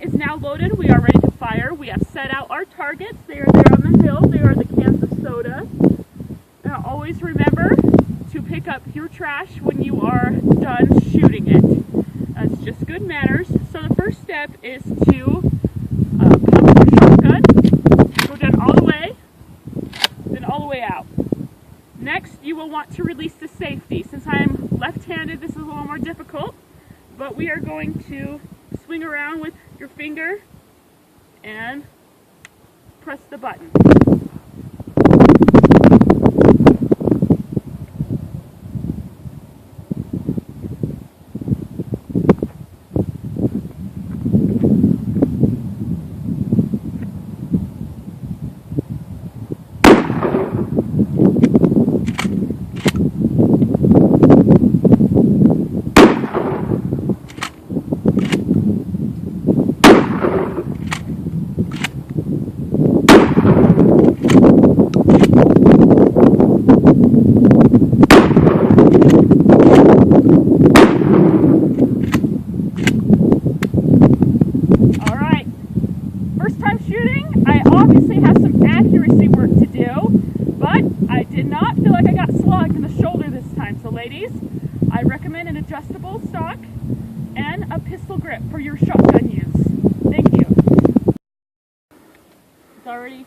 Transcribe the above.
is now loaded. We are ready to fire. We have set out our targets. They are there on the hill. They are the cans of soda. Now always remember to pick up your trash when you are done shooting it. That's just good manners. So the first step is to pop your shotgun. Go down all the way, then all the way out. Next, you will want to release the safety. Since I'm left-handed, this is a little more difficult, but we are going to swing around with your finger and press the button. Ladies, I recommend an adjustable stock and a pistol grip for your shotgun use. Thank you. It's already